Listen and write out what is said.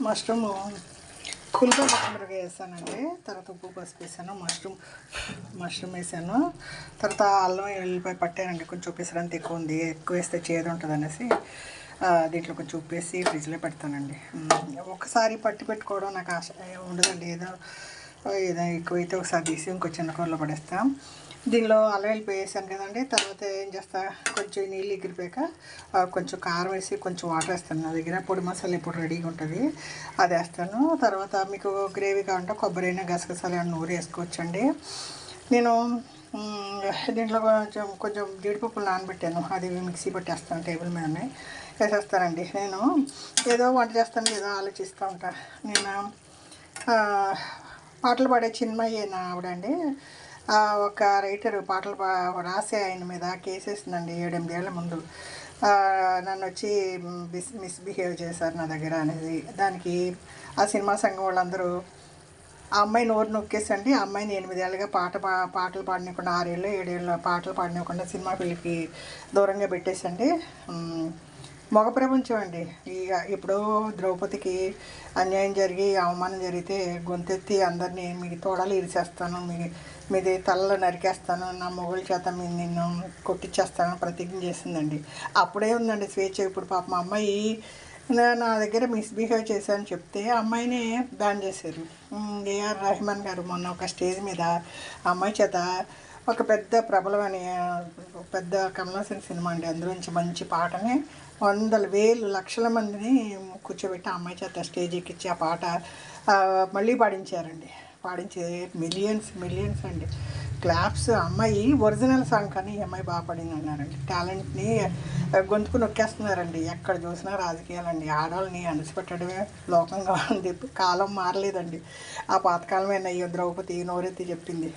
Mushroom ఉల్లిపాయ పచ్చిమిరపకాయ వేసానండి. తర్వాత ఉప్పు పసుపు వేసాను, మష్రూమ్ వేసాను. తర్వాత అల్లం వెల్లిపాయ పట్టానండి. కొంచెం ఉప్పేసరంత ఎక్కువ ఉంది, ఎక్కువ వేస్తే చేదు ఉంటుంది అనేసి దీంట్లో కొంచెం ఉప్పు వేసి ఫ్రిడ్జ్లో పెడతానండి. ఒకసారి పట్టి పెట్టుకోవడం నాకు ఆశ ఉండదండి. ఏదో ఎక్కువైతే ఒకసారి తీసి ఇంకో చిన్న కూరలో పడేస్తాం. దీనిలో అల్లం వెల్లిపాయ వేసాను కదండి. తర్వాత ఏం చేస్తా, కొంచెం నీళ్ళు ఎగిరిపోయాక కొంచెం కారం వేసి కొంచెం వాటర్ వేస్తాను. నా దగ్గర పొడి మసాలా ఇప్పుడు రెడీగా ఉంటుంది, అది వేస్తాను. తర్వాత మీకు గ్రేవీ కావాలంటే కొబ్బరి అయినా గసగసాలు ఏమైనా నూరు వేసుకోవచ్చండి. నేను దీంట్లో కొంచెం జీడిపప్పులు నానబెట్టాను, అది మిక్సీ పట్టేస్తాను, టేబుల్ మీదనే వేసేస్తానండి. నేను ఏదో వంట చేస్తాను, ఏదో ఆలోచిస్తూ ఉంటాను. నేను పాటలు పాడే చిన్మయ్య ఆవిడండి, ఒక రైటర్ పాటలు రాసే ఆయన మీద కేసేసిందండి 7-8 ఏళ్ల ముందు. నన్ను వచ్చి మిస్బిహేవ్ చేశారు నా దగ్గర అనేది. దానికి ఆ సినిమా సంఘం వాళ్ళందరూ ఆ అమ్మాయి నోరు నొక్కేసండి, ఆ అమ్మాయిని 8 ఏళ్ళుగా పాటలు పాడనివ్వకుండా, 6 ఏళ్ళు 7 ఏళ్ళు పాటలు పాడనివ్వకుండా సినిమా పెళ్ళికి దూరంగా పెట్టేసండి. మగ ప్రపంచం అండి. ఇక ఇప్పుడు ద్రౌపదికి అన్యాయం జరిగి అవమానం జరిగితే గొంతెత్తి అందరినీ మీ తోడలు ఇరిచేస్తాను, మీది తలలో నరికేస్తాను, నా మొగుళ్ళ చేత నిన్ను కొట్టించేస్తానని ప్రతిజ్ఞ చేసిందండి. అప్పుడే ఉందండి స్వేచ్ఛ. ఇప్పుడు పాప మా అమ్మాయి నా దగ్గర మిస్బిహేవ్ చేశాను చెప్తే అమ్మాయిని బ్యాన్ చేశారు. ఏఆర్ రెహమాన్ గారు మొన్న ఒక స్టేజ్ మీద అమ్మాయి చేత ఒక పెద్ద ప్రబలమని పెద్ద కమలాసన్ సినిమా అండి, అందులోంచి మంచి పాటని 100,000 లక్షల మందిని కూర్చోబెట్టి ఆ అమ్మాయి చేత స్టేజ్ ఎక్కించి ఆ పాట మళ్ళీ పాడించారండి. పాడించే మిలియన్స్ అండి క్లాప్స్. అమ్మాయి ఒరిజినల్ సాంగ్ కానీ ఈ అమ్మాయి బాగా పడింది అన్నారండి. టాలెంట్ని గొంతుకు నొక్కేస్తున్నారండి. ఎక్కడ చూసినా రాజకీయాలండి. ఆడవాళ్ళని అణిచిపెట్టడమే లోకంగా ఉంది. కాలం మారలేదండి. ఆ పాతకాలమే అయ్యో ద్రౌపది నోరెత్తి చెప్పింది.